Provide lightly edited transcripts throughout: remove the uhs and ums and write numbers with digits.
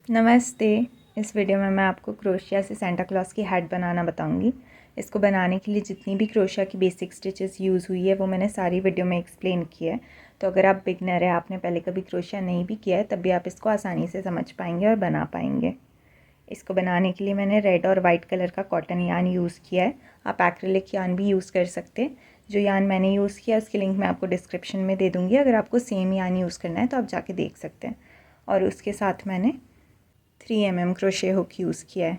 नमस्ते। इस वीडियो में मैं आपको क्रोशिया से सेंटा क्लॉज की हैट बनाना बताऊंगी। इसको बनाने के लिए जितनी भी क्रोशिया की बेसिक स्टिचेस यूज़ हुई है वो मैंने सारी वीडियो में एक्सप्लेन की है। तो अगर आप बिगनर है, आपने पहले कभी क्रोशिया नहीं भी किया है, तब भी आप इसको आसानी से समझ पाएंगे और बना पाएंगे। इसको बनाने के लिए मैंने रेड और वाइट कलर का कॉटन यान यूज़ किया है। आप एक्रिलिक यान भी यूज़ कर सकते हैं। जो यान मैंने यूज़ किया उसकी लिंक मैं आपको डिस्क्रिप्शन में दे दूँगी। अगर आपको सेम यान यूज़ करना है तो आप जाके देख सकते हैं। और उसके साथ मैंने 3 क्रोशे हुक यूज़ किया है।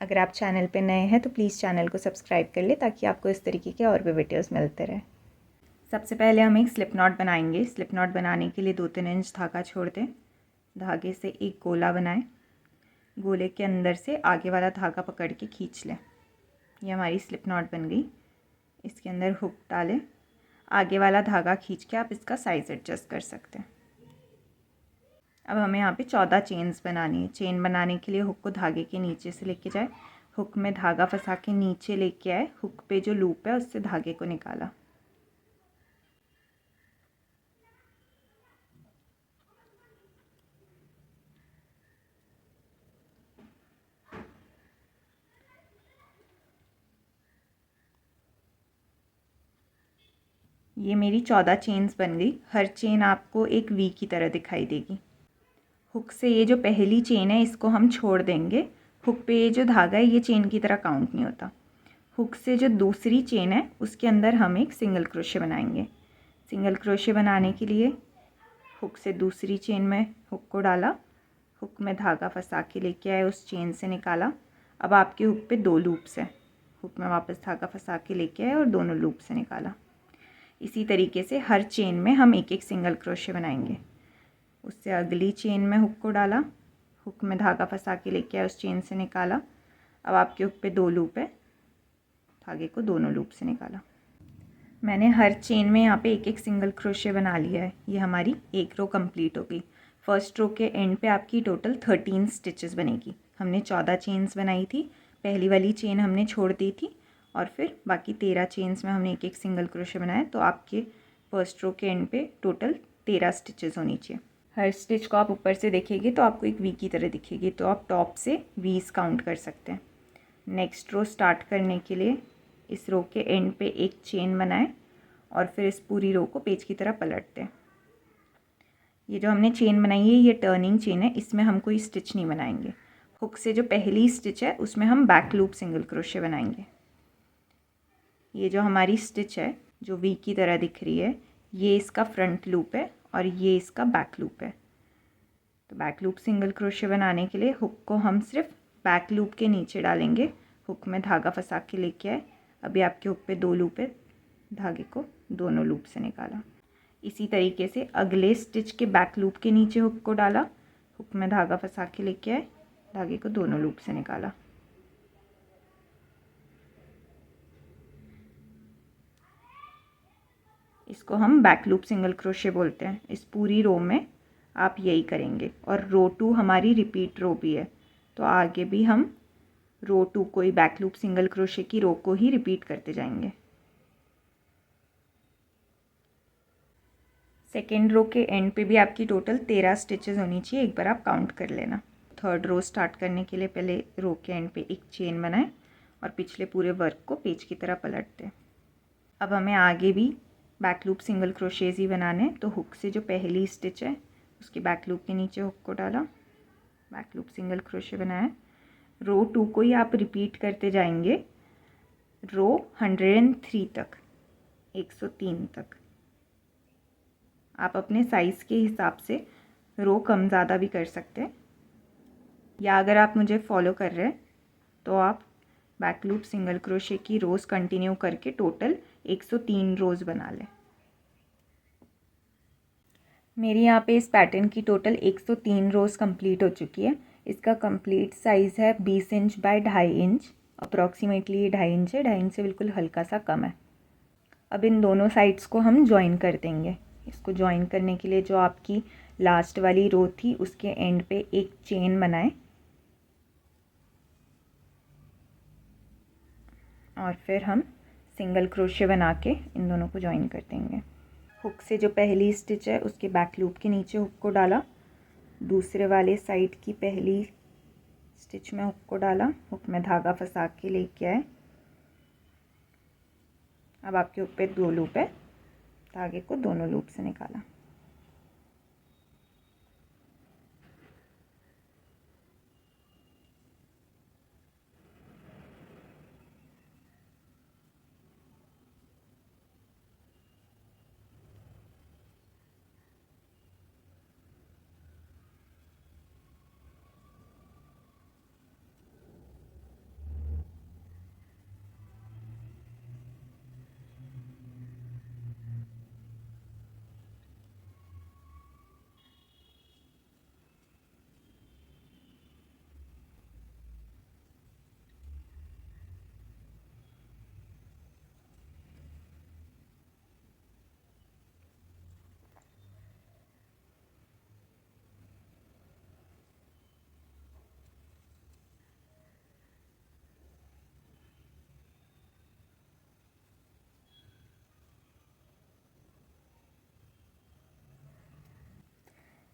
अगर आप चैनल पे नए हैं तो प्लीज़ चैनल को सब्सक्राइब कर ले ताकि आपको इस तरीके के और भी वीडियोस मिलते रहे। सबसे पहले हम एक स्लिप नॉट बनाएंगे। स्लिप नॉट बनाने के लिए 2-3 इंच धागा छोड़ दें। धागे से एक गोला बनाएं। गोले के अंदर से आगे वाला धागा पकड़ के खींच लें। ये हमारी स्लिप नॉट बन गई। इसके अंदर हुक डालें। आगे वाला धागा खींच के आप इसका साइज़ एडजस्ट कर सकते हैं। अब हमें यहाँ पे 14 चेन्स बनानी है। चेन बनाने के लिए हुक को धागे के नीचे से लेके जाए, हुक में धागा फंसा के नीचे लेके आए, हुक पे जो लूप है उससे धागे को निकाला। ये मेरी 14 चेन्स बन गई। हर चेन आपको एक वी की तरह दिखाई देगी। हुक से ये जो पहली चेन है इसको हम छोड़ देंगे। हुक पे ये जो धागा है ये चेन की तरह काउंट नहीं होता। हुक से जो दूसरी चेन है उसके अंदर हम एक सिंगल क्रोशे बनाएंगे। सिंगल क्रोशे बनाने के लिए हुक से दूसरी चेन में हुक को डाला, हुक में धागा फंसा के लेके आए, उस चेन से निकाला। अब आपके हुक पे 2 लूप्स हैं। हुक में वापस धागा फंसा के लेके आए और दोनों लूप से निकाला। इसी तरीके से हर चेन में हम एक एक सिंगल क्रोशे बनाएंगे। उससे अगली चेन में हुक को डाला, हुक में धागा फंसा के लेके आए, उस चेन से निकाला। अब आपके हुक पे 2 लूप है, धागे को दोनों लूप से निकाला। मैंने हर चेन में यहाँ पे एक एक सिंगल क्रोशे बना लिया है। ये हमारी एक रो कंप्लीट हो गई। फर्स्ट रो के एंड पे आपकी टोटल 13 स्टिचेस बनेगी। हमने 14 चेन्स बनाई थी, पहली वाली चेन हमने छोड़ दी थी और फिर बाकी 13 चेन्स में हमने एक एक सिंगल क्रोशे बनाया। तो आपके फर्स्ट रो के एंड पे टोटल 13 स्टिचेस होनी चाहिए। हर स्टिच को आप ऊपर से देखेंगे तो आपको एक वी की तरह दिखेगी, तो आप टॉप से वीज काउंट कर सकते हैं। नेक्स्ट रो स्टार्ट करने के लिए इस रो के एंड पे एक चेन बनाएं और फिर इस पूरी रो को पेज की तरह पलट दें। ये जो हमने चेन बनाई है ये टर्निंग चेन है, इसमें हम कोई स्टिच नहीं बनाएंगे। हुक से जो पहली स्टिच है उसमें हम बैक लूप सिंगल क्रोशे बनाएंगे। ये जो हमारी स्टिच है जो वी की तरह दिख रही है, ये इसका फ्रंट लूप है और ये इसका बैक लूप है। तो बैक लूप सिंगल क्रोशे बनाने के लिए हुक को हम सिर्फ बैक लूप के नीचे डालेंगे। हुक में धागा फंसा के लेके आए। अभी आपके हुक पे 2 लूप है, धागे को दोनों लूप से निकाला। इसी तरीके से अगले स्टिच के बैक लूप के नीचे हुक को डाला, हुक में धागा फंसा के लेके आए, धागे को दोनों लूप से निकाला। इसको हम बैक लूप सिंगल क्रोशे बोलते हैं। इस पूरी रो में आप यही करेंगे और रो 2 हमारी रिपीट रो भी है, तो आगे भी हम रो 2 को ही बैक लूप सिंगल क्रोशे की रो को ही रिपीट करते जाएंगे। सेकेंड रो के एंड पे भी आपकी टोटल 13 स्टिचेस होनी चाहिए। एक बार आप काउंट कर लेना। थर्ड रो स्टार्ट करने के लिए पहले रो के एंड पे एक चेन बनाएं और पिछले पूरे वर्क को पेज की तरह पलट दें। अब हमें आगे भी बैक लूप सिंगल क्रोशेज ही बनाने हैं। तो हुक से जो पहली स्टिच है उसके बैक लूप के नीचे हुक को डाला, बैक लूप सिंगल क्रोशे बनाया। रो 2 को ही आप रिपीट करते जाएंगे रो 103 तक, 103 तक। आप अपने साइज़ के हिसाब से रो कम ज़्यादा भी कर सकते हैं, या अगर आप मुझे फॉलो कर रहे हैं तो आप बैक लूप सिंगल क्रोशे की रोज़ कंटिन्यू करके टोटल 103 रोज़ बना लें। मेरी यहाँ पे इस पैटर्न की टोटल 103 रोज़ कंप्लीट हो चुकी है। इसका कंप्लीट साइज़ है 20 इंच बाय 2.5 इंच। अप्रॉक्सीमेटली ये 2.5 इंच है, 2.5 इंच से बिल्कुल हल्का सा कम है। अब इन दोनों साइड्स को हम ज्वाइन कर देंगे। इसको ज्वाइन करने के लिए जो आपकी लास्ट वाली रो थी उसके एंड पे एक चेन बनाएं और फिर हम सिंगल क्रोशे बना के इन दोनों को ज्वाइन कर देंगे। हुक से जो पहली स्टिच है उसके बैक लूप के नीचे हुक को डाला, दूसरे वाले साइड की पहली स्टिच में हुक को डाला, हुक में धागा फंसा के लेके आए। अब आपके हुक पे 2 लूप है, धागे को दोनों लूप से निकाला।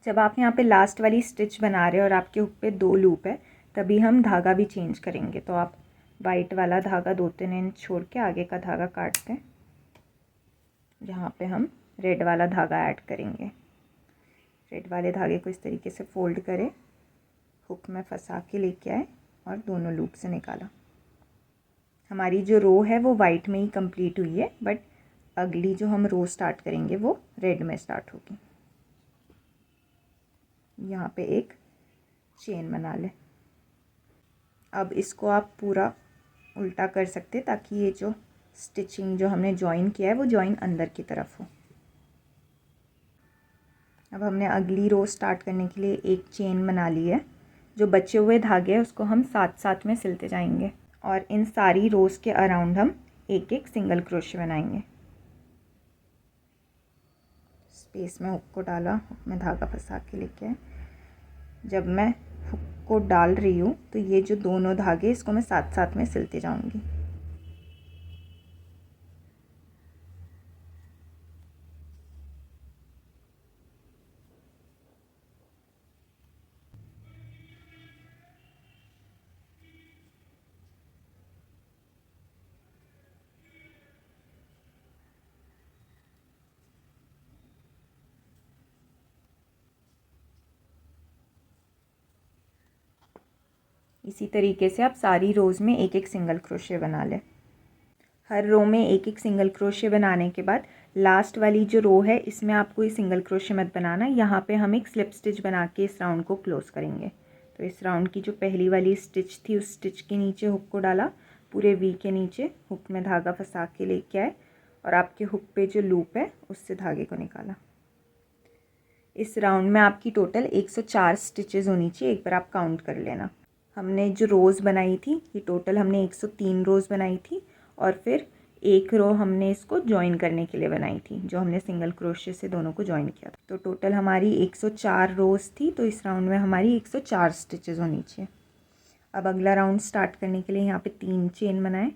जब आप यहाँ पे लास्ट वाली स्टिच बना रहे हो और आपके हुक पे 2 लूप है, तभी हम धागा भी चेंज करेंगे। तो आप वाइट वाला धागा 2-3 इंच छोड़ के आगे का धागा काटते हैं, जहाँ पे हम रेड वाला धागा ऐड करेंगे। रेड वाले धागे को इस तरीके से फोल्ड करें, हुक में फंसा के लेके आए और दोनों लूप से निकाला। हमारी जो रो है वो वाइट में ही कंप्लीट हुई है, बट अगली जो हम रो स्टार्ट करेंगे वो रेड में स्टार्ट होगी। यहाँ पे एक चेन बना लें। अब इसको आप पूरा उल्टा कर सकते हैं ताकि ये जो स्टिचिंग जो हमने जॉइन किया है वो जॉइन अंदर की तरफ हो। अब हमने अगली रो स्टार्ट करने के लिए एक चेन बना ली है। जो बचे हुए धागे हैं उसको हम साथ साथ में सिलते जाएंगे और इन सारी रोज़ के अराउंड हम एक एक सिंगल क्रोशे बनाएंगे। स्पेस में हुक को डाला, हुक में धागा फंसा के लेके आए। जब मैं हुक को डाल रही हूँ तो ये जो दोनों धागे इसको मैं साथ साथ में सिलते जाऊंगी। इसी तरीके से आप सारी रोज़ में एक एक सिंगल क्रोशे बना लें। हर रो में एक एक सिंगल क्रोशे बनाने के बाद लास्ट वाली जो रो है इसमें आप कोई सिंगल क्रोशे मत बनाना। यहाँ पे हम एक स्लिप स्टिच बना के इस राउंड को क्लोज करेंगे। तो इस राउंड की जो पहली वाली स्टिच थी उस स्टिच के नीचे हुक को डाला, पूरे वी के नीचे हुक में धागा फंसा के लेके आए और आपके हुक पे जो लूप है उससे धागे को निकाला। इस राउंड में आपकी टोटल 104 स्टिचेज़ होनी चाहिए। एक बार आप काउंट कर लेना। हमने जो रोज़ बनाई थी ये टोटल हमने 103 रोज़ बनाई थी और फिर एक रो हमने इसको जॉइन करने के लिए बनाई थी, जो हमने सिंगल क्रोशे से दोनों को जॉइन किया था। तो टोटल हमारी 104 रोज़ थी। तो इस राउंड में हमारी 104 स्टिचेस होनी चाहिए। अब अगला राउंड स्टार्ट करने के लिए यहाँ पे 3 चेन बनाएं।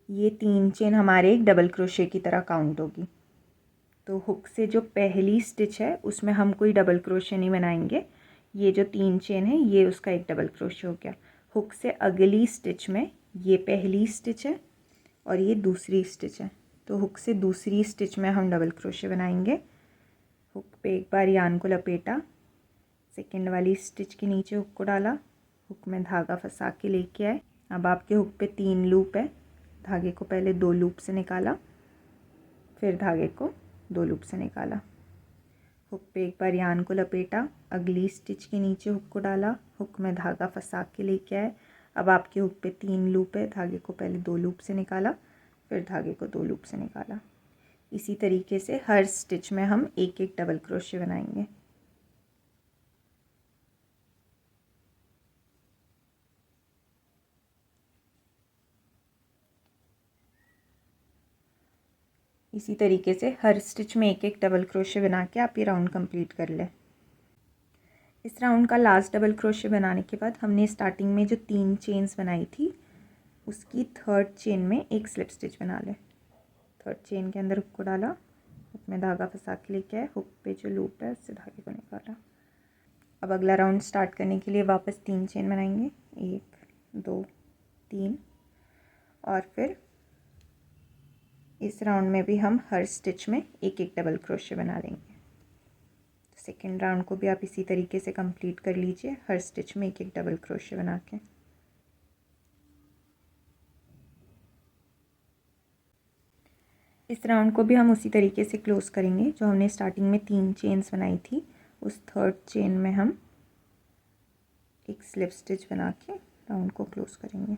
ये 3 चेन हमारे एक डबल क्रोशे की तरह काउंट होगी। तो हुक से जो पहली स्टिच है उसमें हम कोई डबल क्रोशे नहीं बनाएंगे। ये जो 3 चेन है ये उसका एक डबल क्रोशे हो गया। हुक से अगली स्टिच में ये पहली स्टिच है और ये दूसरी स्टिच है। तो हुक से दूसरी स्टिच में हम डबल क्रोशे बनाएंगे। हुक पे एक बार यान को लपेटा, सेकेंड वाली स्टिच के नीचे हुक को डाला, हुक में धागा फंसा के लेके आए। अब आपके हुक पे 3 लूप है, धागे को पहले 2 लूप से निकाला, फिर धागे को 2 लूप से निकाला। हुक पे एक बार यान को लपेटा, अगली स्टिच के नीचे हुक को डाला, हुक में धागा फंसा के लेके आए। अब आपके हुक पे 3 लूप है, धागे को पहले 2 लूप से निकाला, फिर धागे को 2 लूप से निकाला। इसी तरीके से हर स्टिच में हम एक एक डबल क्रोशे बनाएंगे। इसी तरीके से हर स्टिच में एक एक डबल क्रोशे बना के आप ये राउंड कंप्लीट कर लें। इस राउंड का लास्ट डबल क्रोशे बनाने के बाद हमने स्टार्टिंग में जो 3 चेन्स बनाई थी उसकी थर्ड चेन में एक स्लिप स्टिच बना लें। थर्ड चेन के अंदर हुक को डाला, हुक में धागा फंसा के लेके आए, हुक पे जो लूप है उससे धागे को निकाला। अब अगला राउंड स्टार्ट करने के लिए वापस 3 चेन बनाएंगे, 1 2 3, और फिर इस राउंड में भी हम हर स्टिच में एक एक डबल क्रोशे बना लेंगे। सेकेंड राउंड को भी आप इसी तरीके से कंप्लीट कर लीजिए, हर स्टिच में एक एक डबल क्रोशे बना के। इस राउंड को भी हम उसी तरीके से क्लोज करेंगे। जो हमने स्टार्टिंग में 3 चेन्स बनाई थी, उस थर्ड चेन में हम एक स्लिप स्टिच बना के राउंड को क्लोज करेंगे।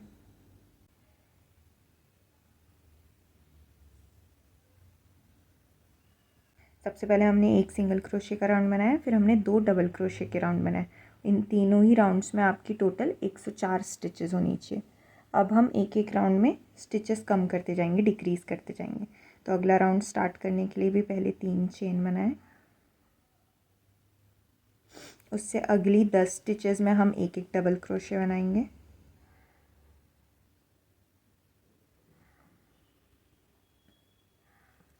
सबसे पहले हमने एक सिंगल क्रोशे का राउंड बनाया, फिर हमने 2 डबल क्रोशे के राउंड बनाए। इन तीनों ही राउंड्स में आपकी टोटल 104 स्टिचेस होनी चाहिए। अब हम एक एक राउंड में स्टिचेस कम करते जाएंगे, डिक्रीज़ करते जाएंगे। तो अगला राउंड स्टार्ट करने के लिए भी पहले 3 चेन बनाए, उससे अगली 10 स्टिचेस में हम एक एक डबल क्रोशे बनाएंगे।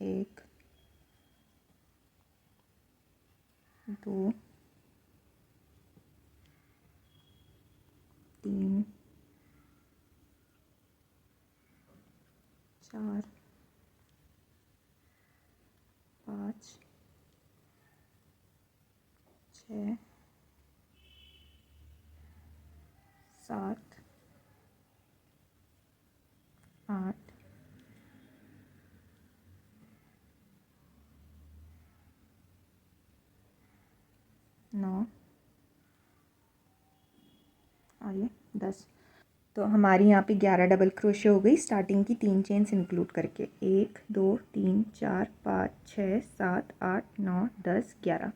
एक, 2, 3, 4, 5, 6, 7, 8, 9 और ये 10। तो हमारी यहाँ पे 11 डबल क्रोशे हो गई स्टार्टिंग की 3 चेन्स इंक्लूड करके। 1 2 3 4 5 6 7 8 9 10 11।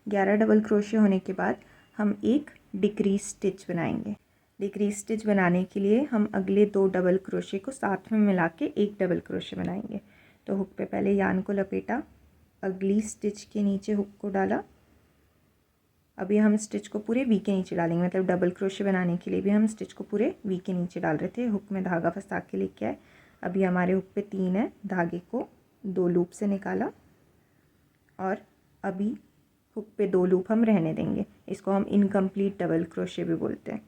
11 डबल क्रोशे होने के बाद हम एक डिक्रीज स्टिच बनाएंगे। डिक्रीज स्टिच बनाने के लिए हम अगले 2 डबल क्रोशे को साथ में मिला के एक डबल क्रोशे बनाएंगे। तो हुक पे पहले यान को लपेटा, अगली स्टिच के नीचे हुक को डाला। अभी हम स्टिच को पूरे वी के नीचे डालेंगे, मतलब डबल क्रोशे बनाने के लिए भी हम स्टिच को पूरे वी के नीचे डाल रहे थे। हुक में धागा फंसा के लेके आए। अभी हमारे हुक पे 3 है, धागे को 2 लूप से निकाला और अभी हुक पे 2 लूप हम रहने देंगे। इसको हम इनकम्प्लीट डबल क्रोशे भी बोलते हैं।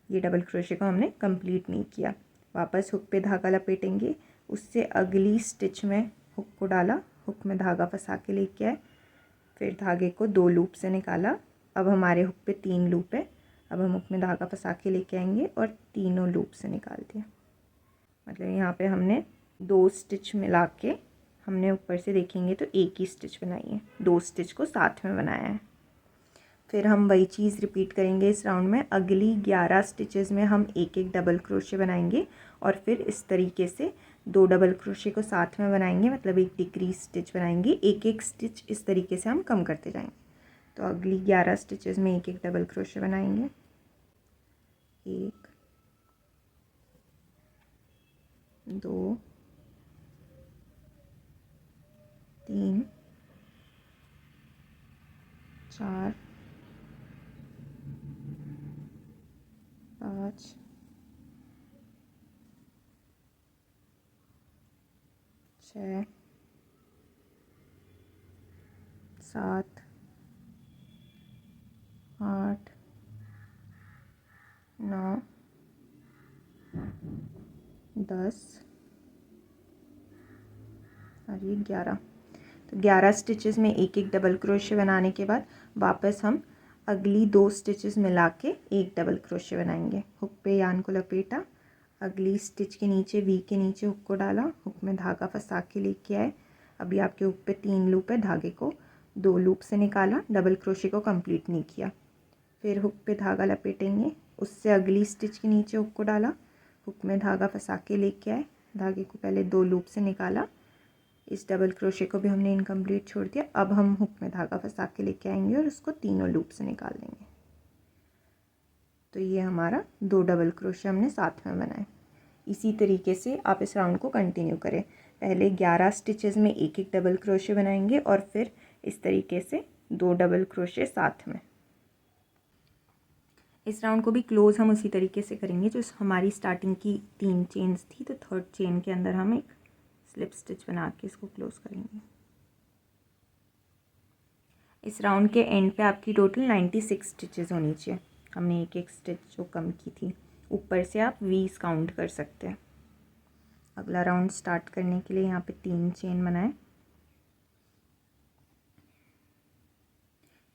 ये डबल क्रोशे को हमने कंप्लीट नहीं किया। वापस हुक पे धागा लपेटेंगे, उससे अगली स्टिच में हुक को डाला, हुक में धागा फंसा के लेके आए, फिर धागे को 2 लूप से निकाला। अब हमारे हुक पे 3 लूप है। अब हम हुक में धागा फंसा के लेके आएंगे और तीनों लूप से निकाल दिया। मतलब यहाँ पे हमने 2 स्टिच मिला के हमने ऊपर से देखेंगे तो एक ही स्टिच बनाई है, 2 स्टिच को साथ में बनाया है। फिर हम वही चीज़ रिपीट करेंगे इस राउंड में। अगली 11 स्टिचेस में हम एक एक डबल क्रोशे बनाएंगे और फिर इस तरीके से 2 डबल क्रोशे को साथ में बनाएंगे, मतलब एक डिक्रीज स्टिच बनाएंगे। एक एक स्टिच इस तरीके से हम कम करते जाएंगे। तो अगली 11 स्टिचेस में एक एक डबल क्रोशे बनाएंगे। 1 2 3 4 5 6 7 8 9 10 और ये 11। तो 11 स्टिचेस में एक एक डबल क्रोशे बनाने के बाद वापस हम अगली 2 स्टिचेस मिला के एक डबल क्रोशे बनाएंगे। हुक पे यान को लपेटा, अगली स्टिच के नीचे वी के नीचे हुक को डाला, हुक में धागा फंसा के लेके आए। अभी आपके हुक पे 3 लूप है, धागे को 2 लूप से निकाला, डबल क्रोशे को कंप्लीट नहीं किया। फिर हुक पे धागा लपेटेंगे, उससे अगली स्टिच के नीचे हुक को डाला, हुक में धागा फंसा के लेके आए, धागे को पहले 2 लूप से निकाला। इस डबल क्रोशे को भी हमने इनकम्प्लीट छोड़ दिया। अब हम हुक में धागा फंसा के लेके आएंगे और उसको तीनों लूप से निकाल देंगे। तो ये हमारा 2 डबल क्रोशे हमने साथ में बनाए। इसी तरीके से आप इस राउंड को कंटिन्यू करें। पहले 11 स्टिचेस में एक एक डबल क्रोशे बनाएंगे और फिर इस तरीके से 2 डबल क्रोशे साथ में। इस राउंड को भी क्लोज हम उसी तरीके से करेंगे जो हमारी स्टार्टिंग की 3 चेन्स थी। तो थर्ड चेन के अंदर हम एक स्लिप स्टिच बना के इसको क्लोज करेंगे। इस राउंड के एंड पे आपकी टोटल 96 स्टिचेस होनी चाहिए। हमने एक एक स्टिच जो कम की थी। ऊपर से आप 20 काउंट कर सकते हैं। अगला राउंड स्टार्ट करने के लिए यहाँ पे 3 चेन बनाएं।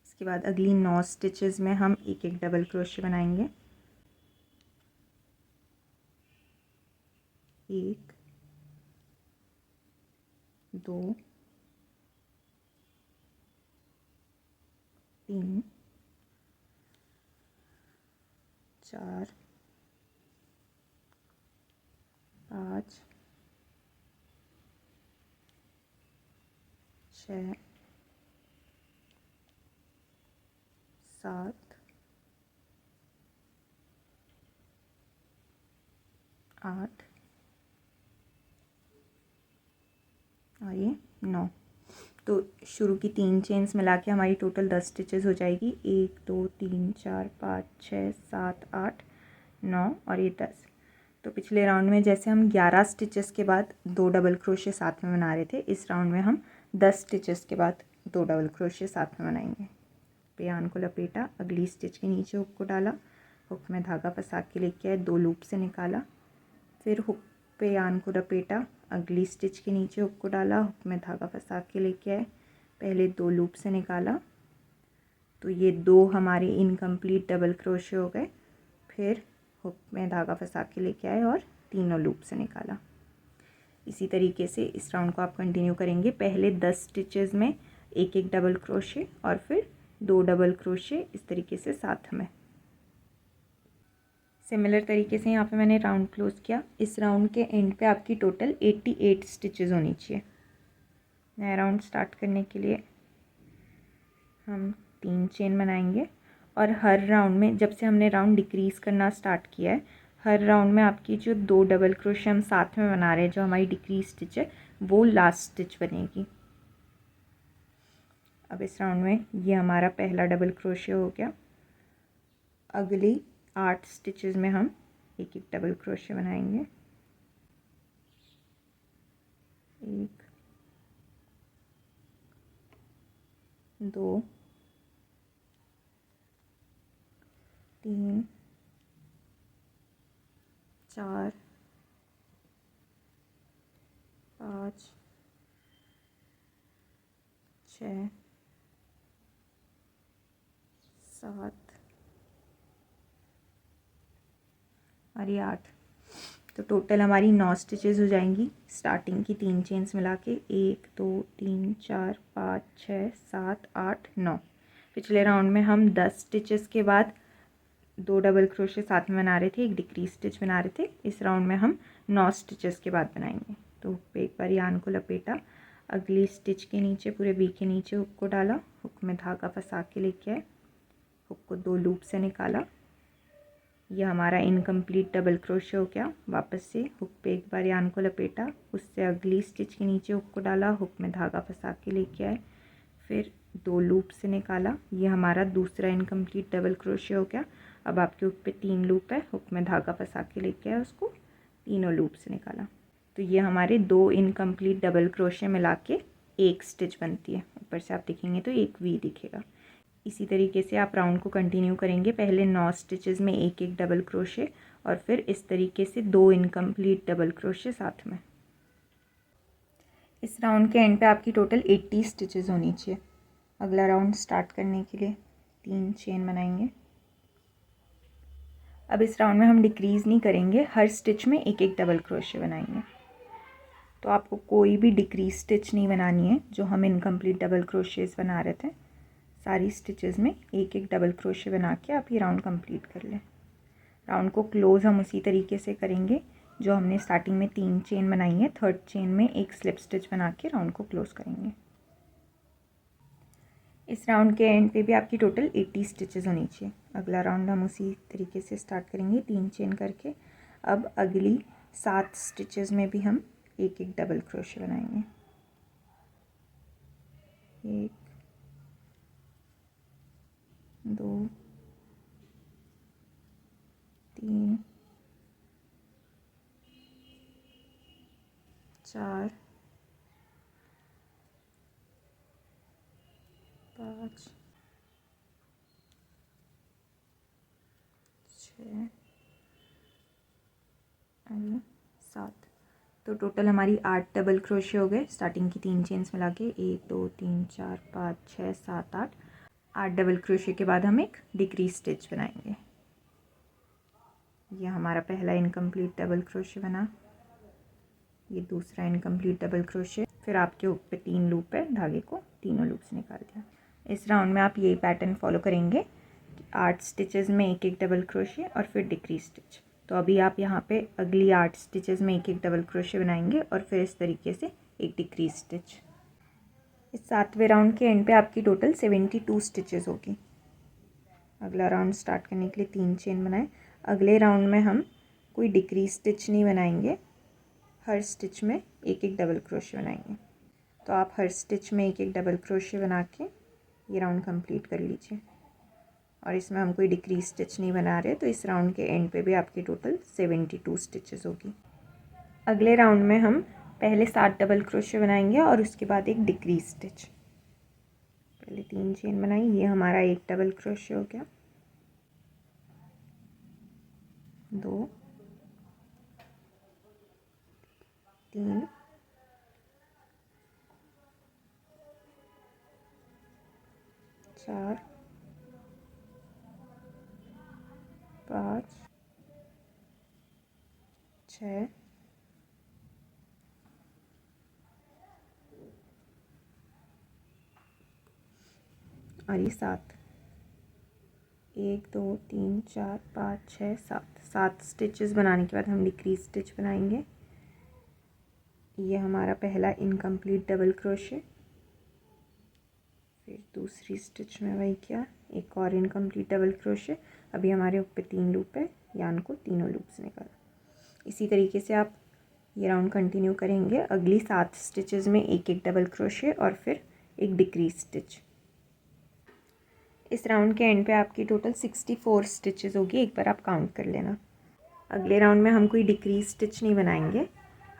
इसके बाद अगली 9 स्टिचेस में हम एक एक डबल क्रोशे बनाएंगे। 1 2 3 4 5 6 7 8 और ये 9। तो शुरू की 3 चेन्स मिला के हमारी टोटल 10 स्टिचेस हो जाएगी। 1 2 3 4 5 6 7 8 9 और ये 10। तो पिछले राउंड में जैसे हम 11 स्टिचेस के बाद 2 डबल क्रोशे साथ में बना रहे थे, इस राउंड में हम 10 स्टिचेस के बाद 2 डबल क्रोशे साथ में बनाएंगे। पेयान को लपेटा, अगली स्टिच के नीचे हुक को डाला, हुक में धागा फंसा के लेके आए, 2 लूप से निकाला, फिर हुक पे यान को लपेटा, अगली स्टिच के नीचे हुक को डाला, हुक में धागा फंसा के लेके आए, पहले 2 लूप से निकाला, तो ये 2 हमारे इनकम्प्लीट डबल क्रोशे हो गए। फिर हुक में धागा फंसा के लेके आए और तीनों लूप से निकाला। इसी तरीके से इस राउंड को आप कंटिन्यू करेंगे। पहले 10 स्टिचेस में एक एक डबल क्रोशे और फिर 2 डबल क्रोशे, इस तरीके से साथ में। सिमिलर तरीके से यहाँ पे मैंने राउंड क्लोज किया। इस राउंड के एंड पे आपकी टोटल 88 स्टिचेस होनी चाहिए। नया राउंड स्टार्ट करने के लिए हम 3 चेन बनाएंगे और हर राउंड में, जब से हमने राउंड डिक्रीज़ करना स्टार्ट किया है, हर राउंड में आपकी जो 2 डबल क्रोशे हम साथ में बना रहे हैं, जो हमारी डिक्रीज स्टिच है, वो लास्ट स्टिच बनेगी। अब इस राउंड में ये हमारा पहला डबल क्रोशे हो गया। अगली 8 स्टिचेस में हम एक एक डबल क्रोशे बनाएंगे। 1 2 3 4 5 6 7 और ये 8। तो टोटल हमारी 9 स्टिचेस हो जाएंगी। स्टार्टिंग की 3 चेन्स मिला के 1 2 3 4 5 6 7 8 9। पिछले राउंड में हम 10 स्टिचेस के बाद 2 डबल क्रोशे साथ में बना रहे थे, एक डिक्रीज स्टिच बना रहे थे। इस राउंड में हम 9 स्टिचेस के बाद बनाएंगे। तो हुक पे एक बार यान को लपेटा, अगली स्टिच के नीचे, पूरे वी के नीचे हुक को डाला, हुक में धागा फंसा के लेके आए, हुक को 2 लूप से निकाला। यह हमारा इनकम्प्लीट डबल क्रोशे हो गया। वापस से हुक पे एक बार यान को लपेटा, उससे अगली स्टिच के नीचे हुक को डाला, हुक में धागा फंसा के लेके आए, फिर 2 लूप से निकाला। ये हमारा दूसरा इनकम्प्लीट डबल क्रोशे हो गया। अब आपके हुक पे 3 लूप है, हुक में धागा फंसा के लेके आए, उसको तीनों लूप से निकाला। तो ये हमारे 2 इनकम्प्लीट डबल क्रोशे मिला के एक स्टिच बनती है। ऊपर से आप देखेंगे तो एक वी दिखेगा। इसी तरीके से आप राउंड को कंटिन्यू करेंगे। पहले 9 स्टिचेस में एक एक डबल क्रोशे और फिर इस तरीके से 2 इनकम्प्लीट डबल क्रोशे साथ में। इस राउंड के एंड पे आपकी टोटल 80 स्टिचेस होनी चाहिए। अगला राउंड स्टार्ट करने के लिए 3 चेन बनाएंगे। अब इस राउंड में हम डिक्रीज़ नहीं करेंगे, हर स्टिच में एक एक डबल क्रोशे बनाएंगे। तो आपको कोई भी डिक्रीज स्टिच नहीं बनानी है। जो हम इनकम्प्लीट डबल क्रोशेस बना रहे थे, सारी स्टिचेस में एक एक डबल क्रोशे बना के आप ये राउंड कंप्लीट कर लें। राउंड को क्लोज़ हम उसी तरीके से करेंगे जो हमने स्टार्टिंग में 3 चेन बनाई है। थर्ड चेन में एक स्लिप स्टिच बना के राउंड को क्लोज़ करेंगे। इस राउंड के एंड पे भी आपकी टोटल 80 स्टिचेस होनी चाहिए। अगला राउंड हम उसी तरीके से स्टार्ट करेंगे 3 चेन करके। अब अगली 7 स्टिचेस में भी हम एक एक डबल क्रोशे बनाएंगे। 1 2 3 4 5 6 और 7। तो टोटल हमारी 8 डबल क्रोशे हो गए स्टार्टिंग की 3 चेन्स मिला के। 1 2 3 4 5 6 7 8 डबल क्रोशे के बाद हम एक डिक्रीज स्टिच बनाएंगे। ये हमारा पहला इनकम्प्लीट डबल क्रोशे बना, ये दूसरा इनकम्प्लीट डबल क्रोशे। फिर आपके हुक पे 3 लूप है, धागे को तीनों लूप्स निकाल दिया। इस राउंड में आप यही पैटर्न फॉलो करेंगे, 8 स्टिचेस में एक एक डबल क्रोशे और फिर डिक्रीज स्टिच। तो अभी आप यहाँ पे अगली 8 स्टिचेस में एक एक डबल क्रोशे बनाएंगे और फिर इस तरीके से एक डिक्रीज स्टिच। इस 7वें राउंड के एंड पे आपकी टोटल 72 स्टिचेस होगी। अगला राउंड स्टार्ट करने के लिए 3 चेन बनाएं। अगले राउंड में हम कोई डिक्रीज स्टिच नहीं बनाएंगे, हर स्टिच में एक एक डबल क्रोशे बनाएंगे। तो आप हर स्टिच में एक एक डबल क्रोशे बना के ये राउंड कंप्लीट कर लीजिए। और इसमें हम कोई डिक्रीज स्टिच नहीं बना रहे, तो इस राउंड के एंड पे भी आपकी टोटल 72 स्टिचेस होगी। अगले राउंड में हम पहले 7 डबल क्रोशे बनाएंगे और उसके बाद एक डिक्रीज स्टिच। पहले 3 चेन बनाई, ये हमारा एक डबल क्रोशे हो गया, 2 3 4 5 6 और ये 7। 1 2 3 4 5 6 7 स्टिचेस बनाने के बाद हम डिक्रीज स्टिच बनाएंगे। ये हमारा पहला इनकम्प्लीट डबल क्रोशे, फिर दूसरी स्टिच में वही किया, एक और इनकम्प्लीट डबल क्रोशे। अभी हमारे ऊपर 3 लूप है, यान को तीनों लूप्स निकाला। इसी तरीके से आप ये राउंड कंटिन्यू करेंगे। अगली 7 स्टिचेस में एक एक डबल क्रोशे और फिर एक डिक्रीज स्टिच। इस राउंड के एंड पे आपकी टोटल 64 स्टिचेस होगी, एक बार आप काउंट कर लेना। अगले राउंड में हम कोई डिक्रीज स्टिच नहीं बनाएंगे,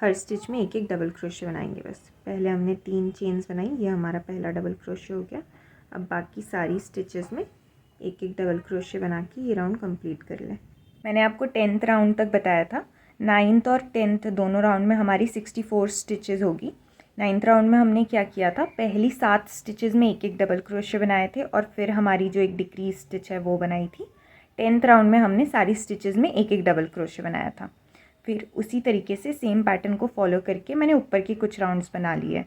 हर स्टिच में एक एक डबल क्रोशे बनाएंगे बस। पहले हमने 3 चेन्स बनाई, ये हमारा पहला डबल क्रोशे हो गया। अब बाकी सारी स्टिचेस में एक एक डबल क्रोशे बना के ये राउंड कंप्लीट कर लें। मैंने आपको 10th राउंड तक बताया था। 9th और 10th दोनों राउंड में हमारी 64 स्टिचेस होगी। 9th राउंड में हमने क्या किया था, पहली 7 स्टिचेस में एक एक डबल क्रोशे बनाए थे और फिर हमारी जो एक डिक्रीज स्टिच है वो बनाई थी। 10th राउंड में हमने सारी स्टिचेस में एक एक डबल क्रोशे बनाया था। फिर उसी तरीके से सेम पैटर्न को फॉलो करके मैंने ऊपर के कुछ राउंड्स बना लिए।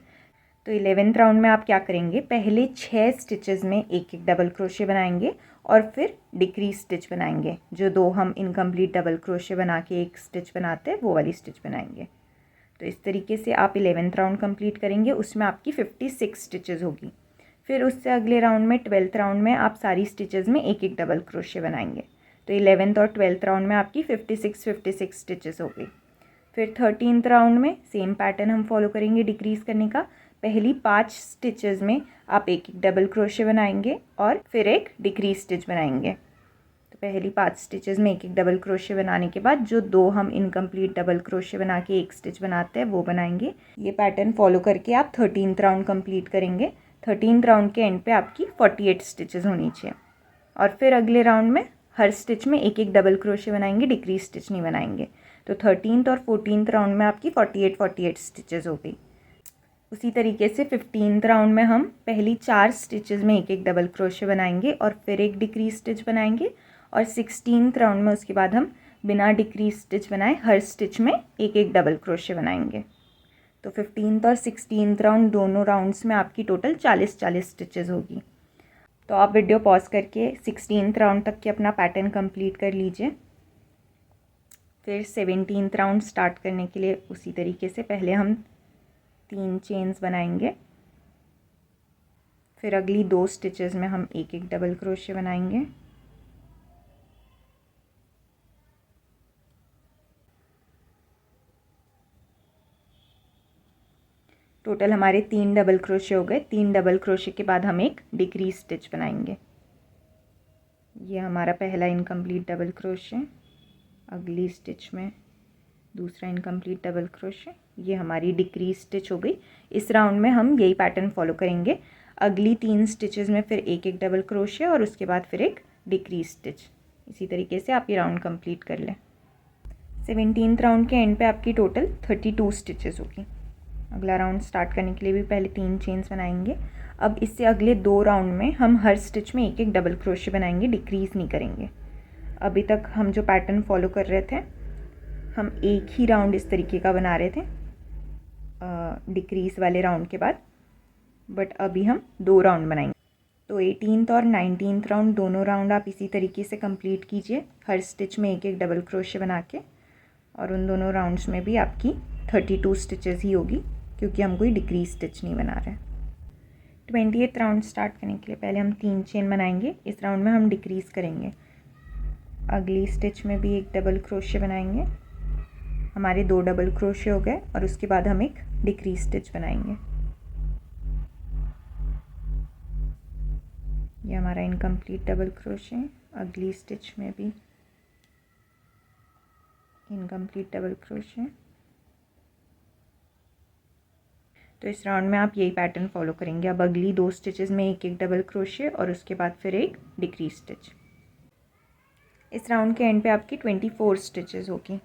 तो 11th राउंड में आप क्या करेंगे, पहले 6 स्टिचेस में एक एक डबल क्रोशे बनाएंगे और फिर डिक्रीज स्टिच बनाएंगे। जो 2 हम इनकम्प्लीट डबल क्रोशे बना के एक स्टिच बनाते हैं वो वाली स्टिच बनाएंगे। तो इस तरीके से आप 11th राउंड कंप्लीट करेंगे, उसमें आपकी 56 स्टिचेस होगी। फिर उससे अगले राउंड में 12th राउंड में आप सारी स्टिचेस में एक एक डबल क्रोशे बनाएंगे। तो 11th और 12th राउंड में आपकी 56 स्टिचेस हो गई। फिर 13th राउंड में सेम पैटर्न हम फॉलो करेंगे डिक्रीज़ करने का। पहली 5 स्टिचेस में आप एक एक डबल क्रोशे बनाएंगे और फिर एक डिक्रीज स्टिच बनाएंगे। तो पहली 5 स्टिचेस में एक एक डबल क्रोशे बनाने के बाद जो 2 हम इनकम्प्लीट डबल क्रोशे बना के एक स्टिच बनाते हैं वो बनाएंगे। ये पैटर्न फॉलो करके आप 13th राउंड कंप्लीट करेंगे। 13th राउंड के एंड पे आपकी 48 स्टिचेस होनी चाहिए। और फिर अगले राउंड में हर स्टिच में एक एक डबल क्रोशे बनाएंगे, डिक्रीज स्टिच नहीं बनाएंगे। तो 13th और 14th राउंड में आपकी 48 स्टिचेस हो गई। उसी तरीके से 15th राउंड में हम पहली 4 स्टिचेस में एक एक डबल क्रोशे बनाएंगे और फिर एक डिक्रीज स्टिच बनाएंगे। और 16th राउंड में उसके बाद हम बिना डिक्रीज स्टिच बनाए हर स्टिच में एक एक डबल क्रोशे बनाएंगे। तो 15th और 16th राउंड दोनों राउंड्स में आपकी टोटल 40 स्टिचेस होगी। तो आप वीडियो पॉज करके 16th राउंड तक के अपना पैटर्न कंप्लीट कर लीजिए। फिर 17th राउंड स्टार्ट करने के लिए उसी तरीके से पहले हम 3 चेन्स बनाएंगे, फिर अगली 2 स्टिचेस में हम एक एक डबल क्रोशे बनाएंगे। टोटल हमारे 3 डबल क्रोशे हो गए। 3 डबल क्रोशे के बाद हम एक डिक्रीज स्टिच बनाएंगे। ये हमारा पहला इनकम्प्लीट डबल क्रोशे, अगली स्टिच में दूसरा इनकम्प्लीट डबल क्रोशे, ये हमारी डिक्रीज स्टिच हो गई। इस राउंड में हम यही पैटर्न फॉलो करेंगे। अगली 3 स्टिचेस में फिर एक एक डबल क्रोशे और उसके बाद फिर एक डिक्रीज स्टिच। इसी तरीके से आप ये राउंड कंप्लीट कर लें। 17th राउंड के एंड पे आपकी टोटल 32 स्टिचेस होगी। अगला राउंड स्टार्ट करने के लिए भी पहले 3 चेन्स बनाएंगे। अब इससे अगले 2 राउंड में हम हर स्टिच में एक एक डबल क्रोशे बनाएंगे, डिक्रीज़ नहीं करेंगे। अभी तक हम जो पैटर्न फॉलो कर रहे थे, हम एक ही राउंड इस तरीके का बना रहे थे डिक्रीज़ वाले राउंड के बाद, बट अभी हम 2 राउंड बनाएंगे। तो 18th और 19th राउंड दोनों राउंड आप इसी तरीके से कंप्लीट कीजिए, हर स्टिच में एक एक डबल क्रोशे बना के, और उन दोनों राउंड्स में भी आपकी 32 स्टिचेस ही होगी, क्योंकि हम कोई डिक्रीज स्टिच नहीं बना रहे। 20th राउंड स्टार्ट करने के लिए पहले हम 3 चेन बनाएंगे। इस राउंड में हम डिक्रीज करेंगे। अगली स्टिच में भी एक डबल क्रोशे बनाएंगे, हमारे 2 डबल क्रोशे हो गए, और उसके बाद हम एक डिक्रीज स्टिच बनाएंगे। ये हमारा इनकम्प्लीट डबल क्रोशे। अगली स्टिच में भी इनकम्प्लीट डबल क्रोशे। तो इस राउंड में आप यही पैटर्न फॉलो करेंगे। अब अगली 2 स्टिचेस में एक एक डबल क्रोशे और उसके बाद फिर एक डिक्रीज स्टिच। इस राउंड के एंड पे आपकी 24 स्टिचेस होगी।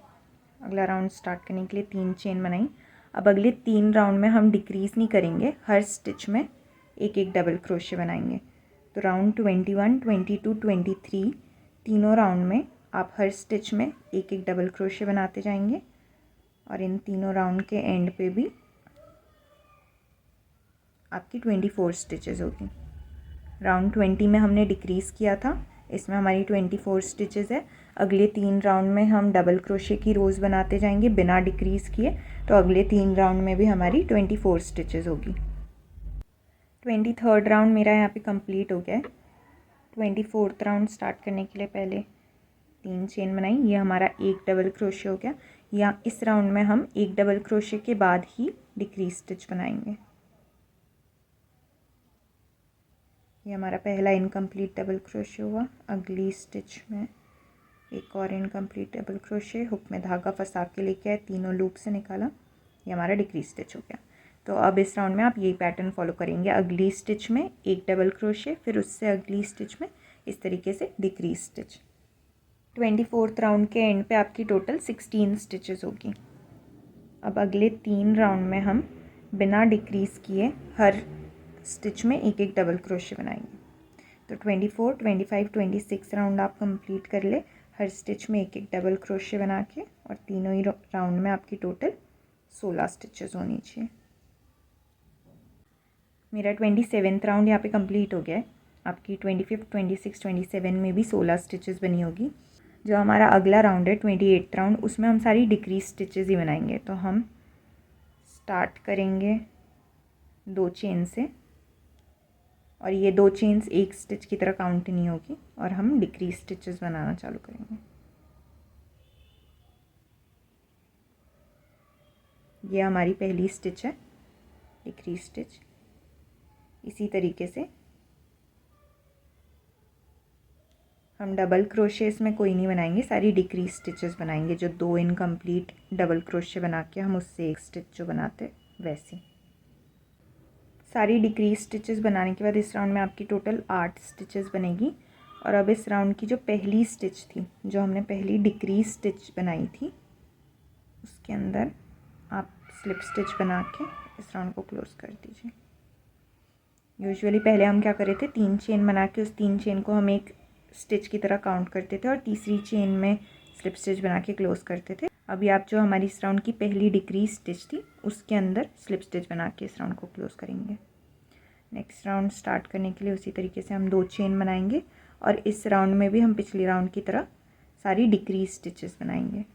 अगला राउंड स्टार्ट करने के लिए 3 चेन बनाई। अब अगले 3 राउंड में हम डिक्रीज़ नहीं करेंगे, हर स्टिच में एक एक डबल क्रोशे बनाएंगे। तो राउंड 21, 22, 23 तीनों राउंड में आप हर स्टिच में एक एक डबल क्रोशे बनाते जाएंगे, और इन तीनों राउंड के एंड पे भी आपकी 24 स्टिचेस होगी। राउंड 20 में हमने डिक्रीज़ किया था, इसमें हमारी 24 स्टिचेस है। अगले 3 राउंड में हम डबल क्रोशे की रोज़ बनाते जाएंगे बिना डिक्रीज़ किए, तो अगले 3 राउंड में भी हमारी 24 स्टिचेस होगी। 23rd राउंड मेरा यहाँ पे कंप्लीट हो गया है। 24th राउंड स्टार्ट करने के लिए पहले 3 चेन बनाई, ये हमारा एक डबल क्रोशे हो गया। या इस राउंड में हम एक डबल क्रोशे के बाद ही डिक्रीज स्टिच बनाएंगे। ये हमारा पहला इनकम्प्लीट डबल क्रोशे हुआ। अगली स्टिच में एक और इनकम्प्लीट डबल क्रोशे, हुक में धागा फंसा के लेके आए, तीनों लूप से निकाला, ये हमारा डिक्रीज स्टिच हो गया। तो अब इस राउंड में आप यही पैटर्न फॉलो करेंगे। अगली स्टिच में एक डबल क्रोशे, फिर उससे अगली स्टिच में इस तरीके से डिक्रीज स्टिच। 24th राउंड के एंड पे आपकी टोटल 16 स्टिचेस होगी। अब अगले 3 राउंड में हम बिना डिक्रीज़ किए हर स्टिच में एक एक डबल क्रोशे बनाएंगे। तो 24, 25, 26 राउंड आप कंप्लीट कर ले, हर स्टिच में एक एक डबल क्रोशे बना के, और तीनों ही राउंड में आपकी टोटल 16 स्टिचेस होनी चाहिए। मेरा 27th राउंड यहाँ पे कंप्लीट हो गया है। आपकी 25, 26, 27 में भी 16 स्टिचेस बनी होगी। जो हमारा अगला राउंड है 28th राउंड, उसमें हम सारी डिक्रीज स्टिचेस ही बनाएंगे। तो हम स्टार्ट करेंगे 2 चेन से, और ये 2 चेन्स एक स्टिच की तरह काउंट नहीं होगी, और हम डिक्रीज स्टिचेस बनाना चालू करेंगे। ये हमारी पहली स्टिच है, डिक्रीज स्टिच। इसी तरीके से हम डबल क्रोशे इसमें कोई नहीं बनाएंगे, सारी डिक्रीज स्टिचेस बनाएंगे। जो 2 इनकम्प्लीट डबल क्रोशे बना के हम उससे एक स्टिच जो बनाते वैसे। सारी डिक्रीज स्टिचेस बनाने के बाद इस राउंड में आपकी टोटल 8 स्टिचेस बनेगी। और अब इस राउंड की जो पहली स्टिच थी, जो हमने पहली डिक्रीज स्टिच बनाई थी, उसके अंदर आप स्लिप स्टिच बना के इस राउंड को क्लोज कर दीजिए। यूजुअली पहले हम क्या कर रहे थे, 3 चेन बना के उस 3 चेन को हम एक स्टिच की तरह काउंट करते थे, और तीसरी चेन में स्लिप स्टिच बना के क्लोज करते थे। अभी आप जो हमारी इस राउंड की पहली डिक्रीज स्टिच थी, उसके अंदर स्लिप स्टिच बना के इस राउंड को क्लोज करेंगे। नेक्स्ट राउंड स्टार्ट करने के लिए उसी तरीके से हम 2 चेन बनाएंगे, और इस राउंड में भी हम पिछले राउंड की तरह सारी डिक्रीज स्टिचेस बनाएंगे।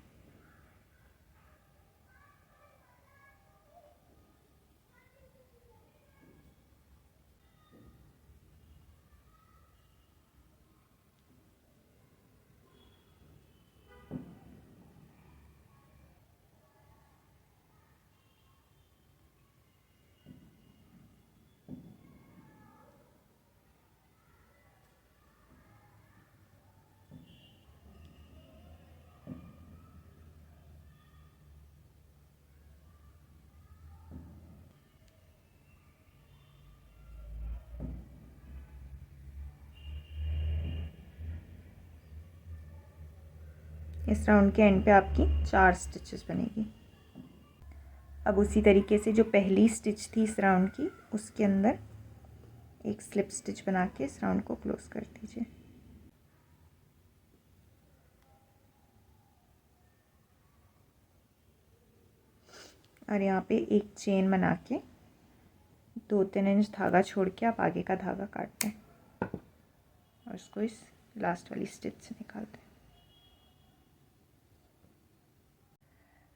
इस राउंड के एंड पे आपकी 4 स्टिचेस बनेगी। अब उसी तरीके से जो पहली स्टिच थी इस राउंड की, उसके अंदर एक स्लिप स्टिच बना के इस राउंड को क्लोज कर दीजिए। और यहाँ पे एक चेन बना के 2-3 इंच धागा छोड़ के आप आगे का धागा काट दें और इसको इस लास्ट वाली स्टिच से निकाल दें।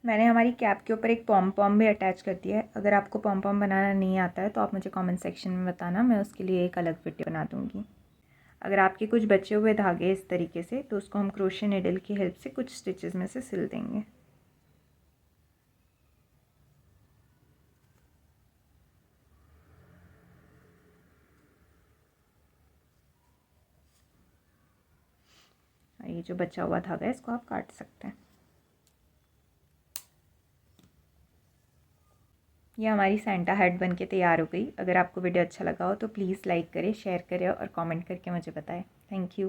मैंने हमारी कैप के ऊपर एक पॉम पॉम भी अटैच कर दिया है। अगर आपको पॉम पॉम बनाना नहीं आता है तो आप मुझे कमेंट सेक्शन में बताना, मैं उसके लिए एक अलग वीडियो बना दूँगी। अगर आपके कुछ बचे हुए धागे इस तरीके से, तो उसको हम क्रोशे नीडल की हेल्प से कुछ स्टिचेस में से सिल देंगे। और ये जो बचा हुआ धागा है इसको आप काट सकते हैं। ये हमारी सेंटा हेड बन के तैयार हो गई। अगर आपको वीडियो अच्छा लगा हो तो प्लीज़ लाइक करें, शेयर करें और कमेंट करके मुझे बताएं। Thank you.